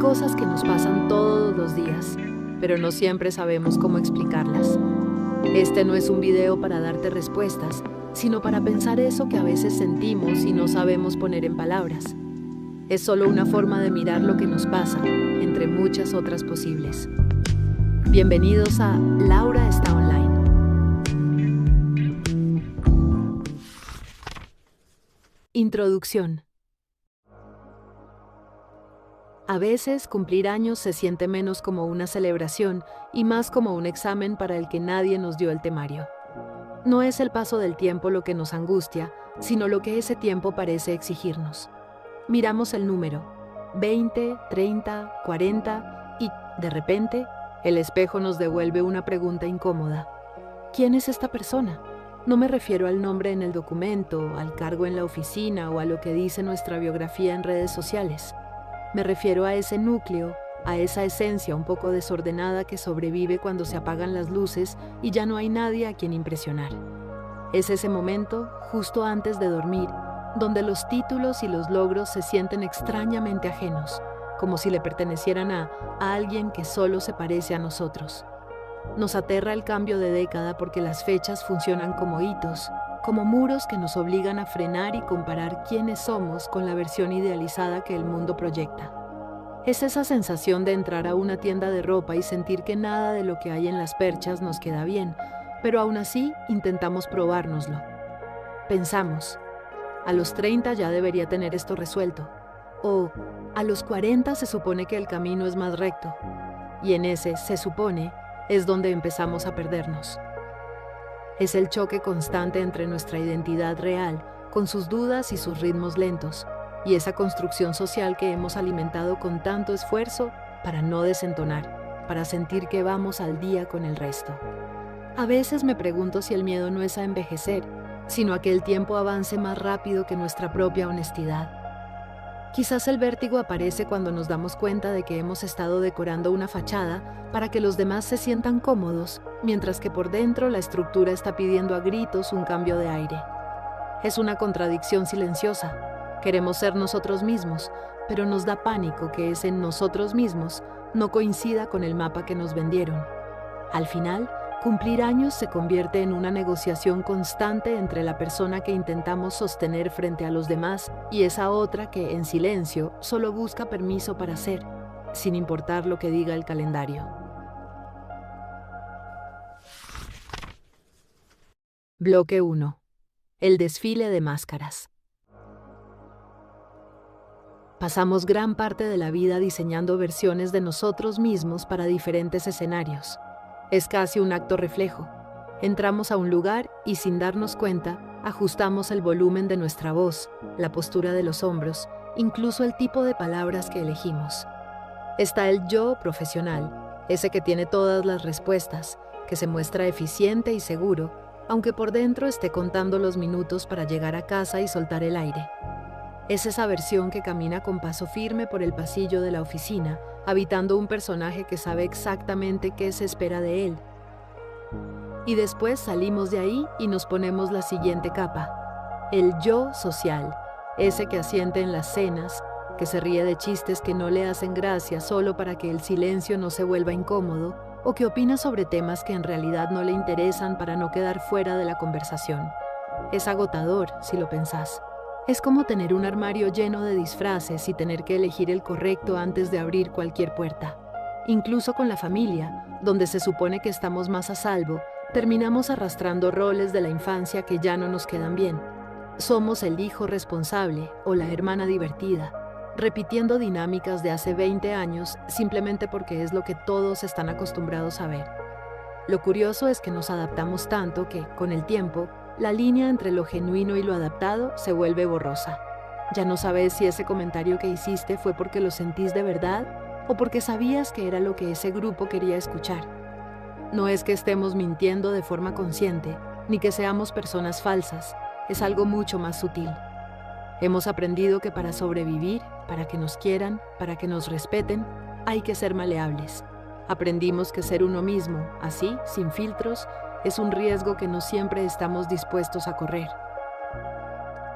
cosas que nos pasan todos los días, pero no siempre sabemos cómo explicarlas. Este no es un video para darte respuestas, sino para pensar eso que a veces sentimos y no sabemos poner en palabras. Es solo una forma de mirar lo que nos pasa, entre muchas otras posibles. Bienvenidos a Laura está online. Introducción. A veces cumplir años se siente menos como una celebración y más como un examen para el que nadie nos dio el temario. No es el paso del tiempo lo que nos angustia, sino lo que ese tiempo parece exigirnos. Miramos el número, 20, 30, 40, y, de repente, el espejo nos devuelve una pregunta incómoda. ¿Quién es esta persona? No me refiero al nombre en el documento, al cargo en la oficina o a lo que dice nuestra biografía en redes sociales. Me refiero a ese núcleo, a esa esencia un poco desordenada que sobrevive cuando se apagan las luces y ya no hay nadie a quien impresionar. Es ese momento, justo antes de dormir, donde los títulos y los logros se sienten extrañamente ajenos, como si le pertenecieran a alguien que solo se parece a nosotros. Nos aterra el cambio de década porque las fechas funcionan como hitos, como muros que nos obligan a frenar y comparar quiénes somos con la versión idealizada que el mundo proyecta. Es esa sensación de entrar a una tienda de ropa y sentir que nada de lo que hay en las perchas nos queda bien, pero aún así intentamos probárnoslo. Pensamos, a los 30 ya debería tener esto resuelto, o a los 40 se supone que el camino es más recto, y en ese se supone es donde empezamos a perdernos. Es el choque constante entre nuestra identidad real, con sus dudas y sus ritmos lentos, y esa construcción social que hemos alimentado con tanto esfuerzo para no desentonar, para sentir que vamos al día con el resto. A veces me pregunto si el miedo no es a envejecer, sino a que el tiempo avance más rápido que nuestra propia honestidad. Quizás el vértigo aparece cuando nos damos cuenta de que hemos estado decorando una fachada para que los demás se sientan cómodos, mientras que por dentro la estructura está pidiendo a gritos un cambio de aire. Es una contradicción silenciosa. Queremos ser nosotros mismos, pero nos da pánico que ese nosotros mismos no coincida con el mapa que nos vendieron. Al final, cumplir años se convierte en una negociación constante entre la persona que intentamos sostener frente a los demás y esa otra que, en silencio, solo busca permiso para ser, sin importar lo que diga el calendario. Bloque 1. El desfile de máscaras. Pasamos gran parte de la vida diseñando versiones de nosotros mismos para diferentes escenarios. Es casi un acto reflejo. Entramos a un lugar y, sin darnos cuenta, ajustamos el volumen de nuestra voz, la postura de los hombros, incluso el tipo de palabras que elegimos. Está el yo profesional, ese que tiene todas las respuestas, que se muestra eficiente y seguro, aunque por dentro esté contando los minutos para llegar a casa y soltar el aire. Es esa versión que camina con paso firme por el pasillo de la oficina, habitando un personaje que sabe exactamente qué se espera de él. Y después salimos de ahí y nos ponemos la siguiente capa, el yo social, ese que asiente en las cenas, que se ríe de chistes que no le hacen gracia solo para que el silencio no se vuelva incómodo, o que opina sobre temas que en realidad no le interesan para no quedar fuera de la conversación. Es agotador, si lo pensás. Es como tener un armario lleno de disfraces y tener que elegir el correcto antes de abrir cualquier puerta. Incluso con la familia, donde se supone que estamos más a salvo, terminamos arrastrando roles de la infancia que ya no nos quedan bien. Somos el hijo responsable o la hermana divertida, repitiendo dinámicas de hace 20 años simplemente porque es lo que todos están acostumbrados a ver. Lo curioso es que nos adaptamos tanto que, con el tiempo, la línea entre lo genuino y lo adaptado se vuelve borrosa. Ya no sabes si ese comentario que hiciste fue porque lo sentís de verdad o porque sabías que era lo que ese grupo quería escuchar. No es que estemos mintiendo de forma consciente, ni que seamos personas falsas, es algo mucho más sutil. Hemos aprendido que para sobrevivir, para que nos quieran, para que nos respeten, hay que ser maleables. Aprendimos que ser uno mismo, así, sin filtros, es un riesgo que no siempre estamos dispuestos a correr.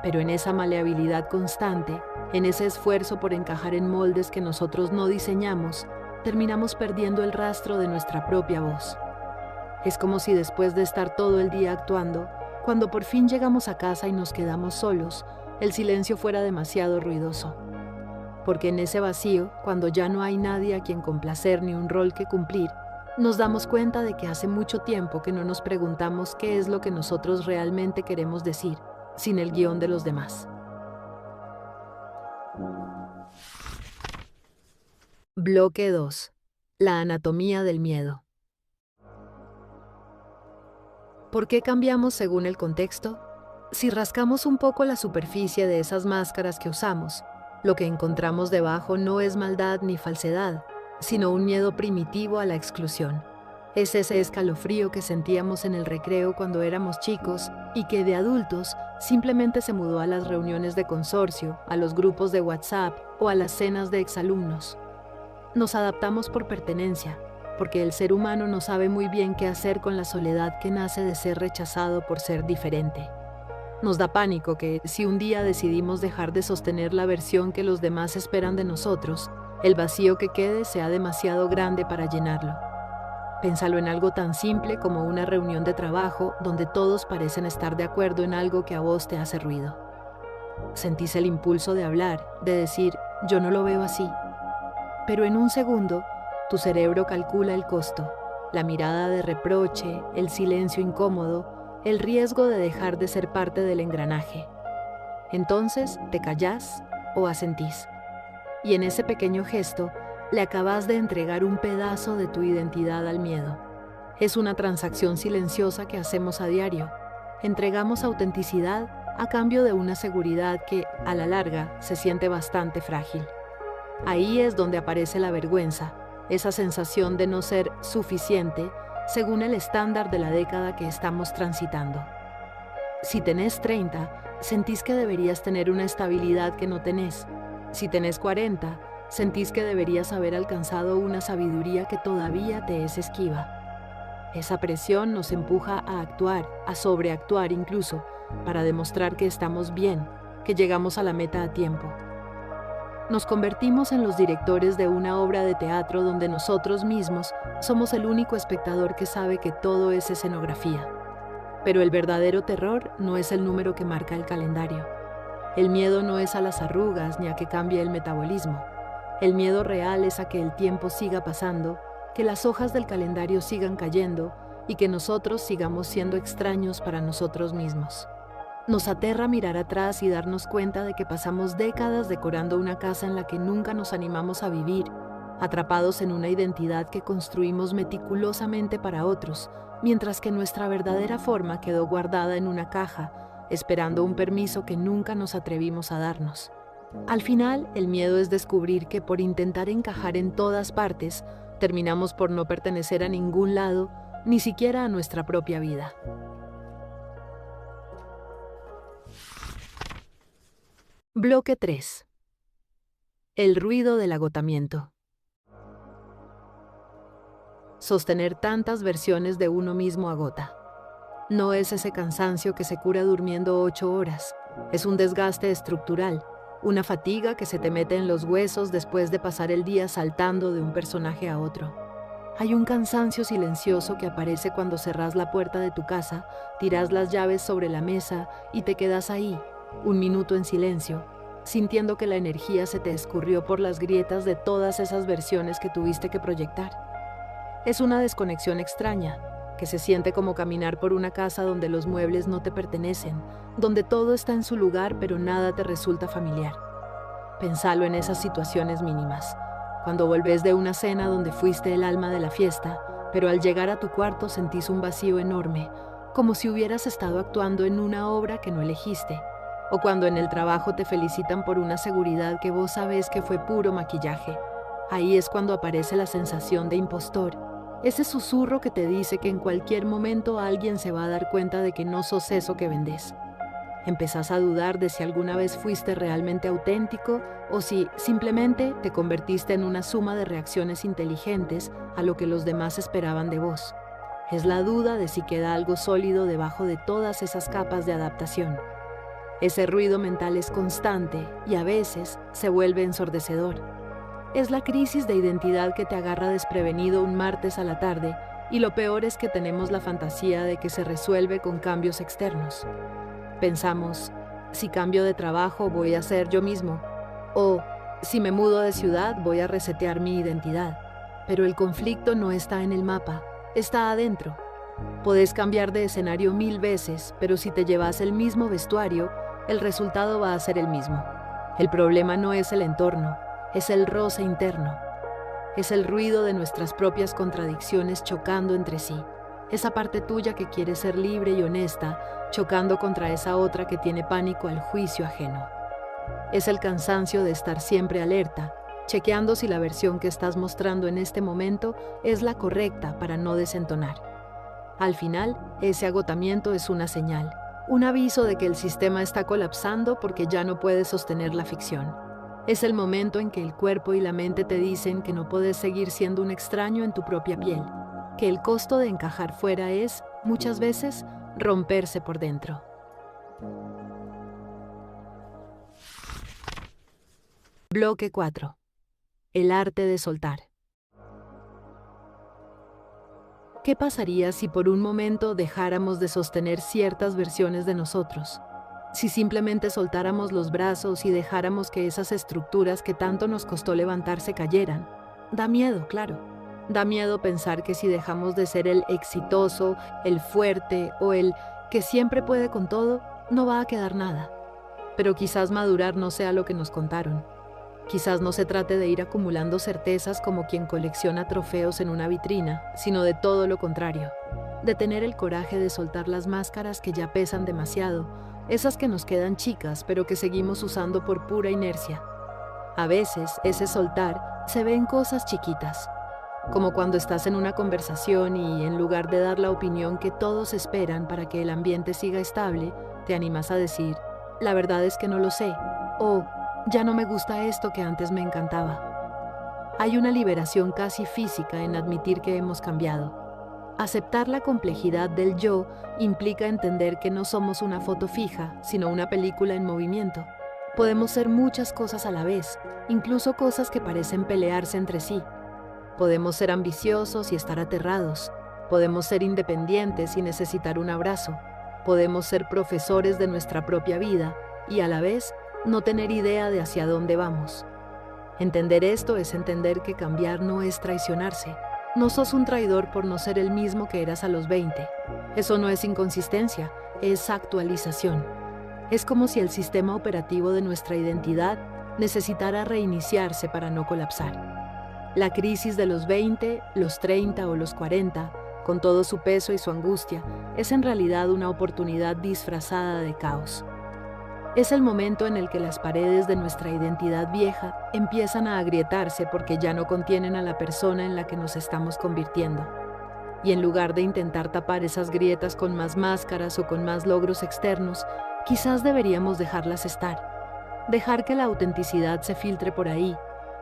Pero en esa maleabilidad constante, en ese esfuerzo por encajar en moldes que nosotros no diseñamos, terminamos perdiendo el rastro de nuestra propia voz. Es como si después de estar todo el día actuando, cuando por fin llegamos a casa y nos quedamos solos, el silencio fuera demasiado ruidoso. Porque en ese vacío, cuando ya no hay nadie a quien complacer ni un rol que cumplir, nos damos cuenta de que hace mucho tiempo que no nos preguntamos qué es lo que nosotros realmente queremos decir, sin el guión de los demás. Bloque 2. La anatomía del miedo. ¿Por qué cambiamos según el contexto? Si rascamos un poco la superficie de esas máscaras que usamos, lo que encontramos debajo no es maldad ni falsedad, sino un miedo primitivo a la exclusión. Es ese escalofrío que sentíamos en el recreo cuando éramos chicos y que de adultos simplemente se mudó a las reuniones de consorcio, a los grupos de WhatsApp o a las cenas de exalumnos. Nos adaptamos por pertenencia, porque el ser humano no sabe muy bien qué hacer con la soledad que nace de ser rechazado por ser diferente. Nos da pánico que, si un día decidimos dejar de sostener la versión que los demás esperan de nosotros, el vacío que quede sea demasiado grande para llenarlo. Pénsalo en algo tan simple como una reunión de trabajo donde todos parecen estar de acuerdo en algo que a vos te hace ruido. Sentís el impulso de hablar, de decir, yo no lo veo así. Pero en un segundo, tu cerebro calcula el costo, la mirada de reproche, el silencio incómodo, el riesgo de dejar de ser parte del engranaje. Entonces, te callás o asentís. Y en ese pequeño gesto, le acabas de entregar un pedazo de tu identidad al miedo. Es una transacción silenciosa que hacemos a diario. Entregamos autenticidad a cambio de una seguridad que, a la larga, se siente bastante frágil. Ahí es donde aparece la vergüenza, esa sensación de no ser suficiente según el estándar de la década que estamos transitando. Si tenés 30, sentís que deberías tener una estabilidad que no tenés. Si tenés 40, sentís que deberías haber alcanzado una sabiduría que todavía te es esquiva. Esa presión nos empuja a actuar, a sobreactuar incluso, para demostrar que estamos bien, que llegamos a la meta a tiempo. Nos convertimos en los directores de una obra de teatro donde nosotros mismos somos el único espectador que sabe que todo es escenografía. Pero el verdadero terror no es el número que marca el calendario. El miedo no es a las arrugas ni a que cambie el metabolismo. El miedo real es a que el tiempo siga pasando, que las hojas del calendario sigan cayendo y que nosotros sigamos siendo extraños para nosotros mismos. Nos aterra mirar atrás y darnos cuenta de que pasamos décadas decorando una casa en la que nunca nos animamos a vivir, atrapados en una identidad que construimos meticulosamente para otros, mientras que nuestra verdadera forma quedó guardada en una caja, esperando un permiso que nunca nos atrevimos a darnos. Al final, el miedo es descubrir que por intentar encajar en todas partes, terminamos por no pertenecer a ningún lado, ni siquiera a nuestra propia vida. Bloque 3. El ruido del agotamiento. Sostener tantas versiones de uno mismo agota. No es ese cansancio que se cura durmiendo 8 horas, es un desgaste estructural, una fatiga que se te mete en los huesos después de pasar el día saltando de un personaje a otro. Hay un cansancio silencioso que aparece cuando cerrás la puerta de tu casa, tirás las llaves sobre la mesa y te quedas ahí, un minuto en silencio, sintiendo que la energía se te escurrió por las grietas de todas esas versiones que tuviste que proyectar. Es una desconexión extraña, que se siente como caminar por una casa donde los muebles no te pertenecen, donde todo está en su lugar pero nada te resulta familiar. Pensalo en esas situaciones mínimas. Cuando volvés de una cena donde fuiste el alma de la fiesta, pero al llegar a tu cuarto sentís un vacío enorme, como si hubieras estado actuando en una obra que no elegiste, o cuando en el trabajo te felicitan por una seguridad que vos sabés que fue puro maquillaje. Ahí es cuando aparece la sensación de impostor, ese susurro que te dice que en cualquier momento alguien se va a dar cuenta de que no sos eso que vendés. Empezás a dudar de si alguna vez fuiste realmente auténtico o si simplemente te convertiste en una suma de reacciones inteligentes a lo que los demás esperaban de vos. Es la duda de si queda algo sólido debajo de todas esas capas de adaptación. Ese ruido mental es constante y a veces se vuelve ensordecedor. Es la crisis de identidad que te agarra desprevenido un martes a la tarde y lo peor es que tenemos la fantasía de que se resuelve con cambios externos. Pensamos, si cambio de trabajo voy a ser yo mismo, o si me mudo de ciudad voy a resetear mi identidad. Pero el conflicto no está en el mapa, está adentro. Podés cambiar de escenario 1000 veces, pero si te llevas el mismo vestuario, el resultado va a ser el mismo. El problema no es el entorno, es el roce interno. Es el ruido de nuestras propias contradicciones chocando entre sí. Esa parte tuya que quiere ser libre y honesta, chocando contra esa otra que tiene pánico al juicio ajeno. Es el cansancio de estar siempre alerta, chequeando si la versión que estás mostrando en este momento es la correcta para no desentonar. Al final, ese agotamiento es una señal, un aviso de que el sistema está colapsando porque ya no puede sostener la ficción. Es el momento en que el cuerpo y la mente te dicen que no puedes seguir siendo un extraño en tu propia piel, que el costo de encajar fuera es, muchas veces, romperse por dentro. Bloque 4. El arte de soltar. ¿Qué pasaría si por un momento dejáramos de sostener ciertas versiones de nosotros? Si simplemente soltáramos los brazos y dejáramos que esas estructuras que tanto nos costó levantar se cayeran. Da miedo, claro. Da miedo pensar que si dejamos de ser el exitoso, el fuerte o el que siempre puede con todo, no va a quedar nada. Pero quizás madurar no sea lo que nos contaron. Quizás no se trate de ir acumulando certezas como quien colecciona trofeos en una vitrina, sino de todo lo contrario. De tener el coraje de soltar las máscaras que ya pesan demasiado, esas que nos quedan chicas pero que seguimos usando por pura inercia. A veces, ese soltar se ve en cosas chiquitas, como cuando estás en una conversación y en lugar de dar la opinión que todos esperan para que el ambiente siga estable, te animas a decir, la verdad es que no lo sé, o ya no me gusta esto que antes me encantaba. Hay una liberación casi física en admitir que hemos cambiado. Aceptar la complejidad del yo implica entender que no somos una foto fija, sino una película en movimiento. Podemos ser muchas cosas a la vez, incluso cosas que parecen pelearse entre sí. Podemos ser ambiciosos y estar aterrados. Podemos ser independientes y necesitar un abrazo. Podemos ser profesores de nuestra propia vida y a la vez no tener idea de hacia dónde vamos. Entender esto es entender que cambiar no es traicionarse. No sos un traidor por no ser el mismo que eras a los 20. Eso no es inconsistencia, es actualización. Es como si el sistema operativo de nuestra identidad necesitara reiniciarse para no colapsar. La crisis de los 20, los 30 o los 40, con todo su peso y su angustia, es en realidad una oportunidad disfrazada de caos. Es el momento en el que las paredes de nuestra identidad vieja empiezan a agrietarse porque ya no contienen a la persona en la que nos estamos convirtiendo. Y en lugar de intentar tapar esas grietas con más máscaras o con más logros externos, quizás deberíamos dejarlas estar. Dejar que la autenticidad se filtre por ahí,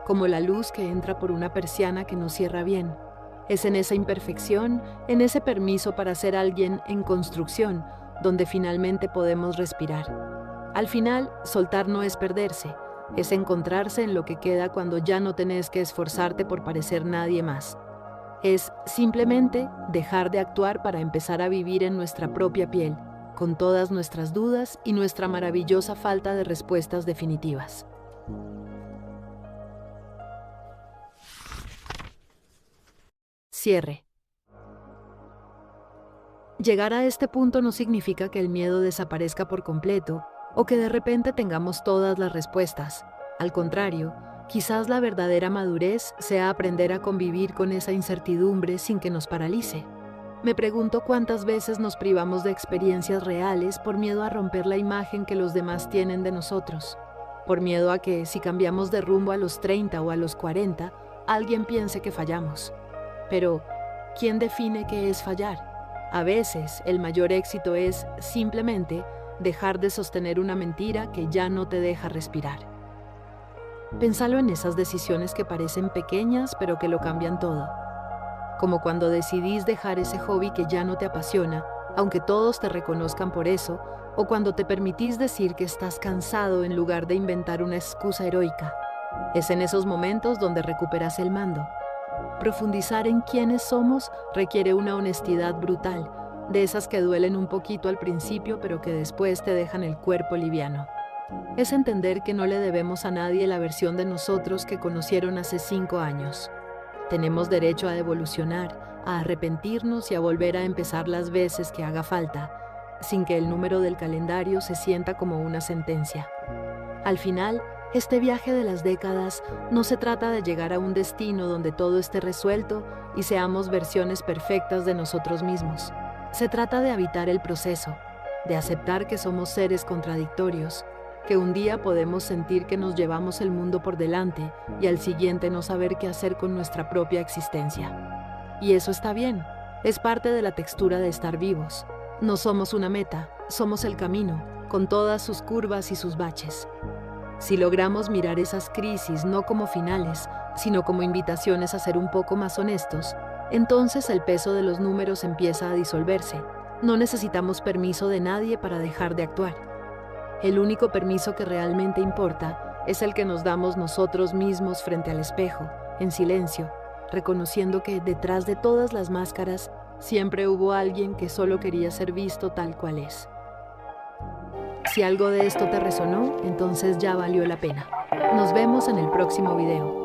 como la luz que entra por una persiana que no cierra bien. Es en esa imperfección, en ese permiso para ser alguien en construcción, donde finalmente podemos respirar. Al final, soltar no es perderse, es encontrarse en lo que queda cuando ya no tenés que esforzarte por parecer nadie más. Es simplemente dejar de actuar para empezar a vivir en nuestra propia piel, con todas nuestras dudas y nuestra maravillosa falta de respuestas definitivas. Cierre. Llegar a este punto no significa que el miedo desaparezca por completo o que de repente tengamos todas las respuestas. Al contrario, quizás la verdadera madurez sea aprender a convivir con esa incertidumbre sin que nos paralice. Me pregunto cuántas veces nos privamos de experiencias reales por miedo a romper la imagen que los demás tienen de nosotros, por miedo a que si cambiamos de rumbo a los 30 o a los 40, alguien piense que fallamos. Pero, ¿quién define qué es fallar? A veces, el mayor éxito es, simplemente, dejar de sostener una mentira que ya no te deja respirar. Pénsalo en esas decisiones que parecen pequeñas pero que lo cambian todo. Como cuando decidís dejar ese hobby que ya no te apasiona, aunque todos te reconozcan por eso, o cuando te permitís decir que estás cansado en lugar de inventar una excusa heroica. Es en esos momentos donde recuperas el mando. Profundizar en quiénes somos requiere una honestidad brutal, de esas que duelen un poquito al principio pero que después te dejan el cuerpo liviano. Es entender que no le debemos a nadie la versión de nosotros que conocieron hace 5 años. Tenemos derecho a evolucionar, a arrepentirnos y a volver a empezar las veces que haga falta, sin que el número del calendario se sienta como una sentencia. Al final, este viaje de las décadas no se trata de llegar a un destino donde todo esté resuelto y seamos versiones perfectas de nosotros mismos. Se trata de habitar el proceso, de aceptar que somos seres contradictorios, que un día podemos sentir que nos llevamos el mundo por delante y al siguiente no saber qué hacer con nuestra propia existencia. Y eso está bien, es parte de la textura de estar vivos. No somos una meta, somos el camino, con todas sus curvas y sus baches. Si logramos mirar esas crisis no como finales, sino como invitaciones a ser un poco más honestos, entonces el peso de los números empieza a disolverse. No necesitamos permiso de nadie para dejar de actuar. El único permiso que realmente importa es el que nos damos nosotros mismos frente al espejo, en silencio, reconociendo que detrás de todas las máscaras siempre hubo alguien que solo quería ser visto tal cual es. Si algo de esto te resonó, entonces ya valió la pena. Nos vemos en el próximo video.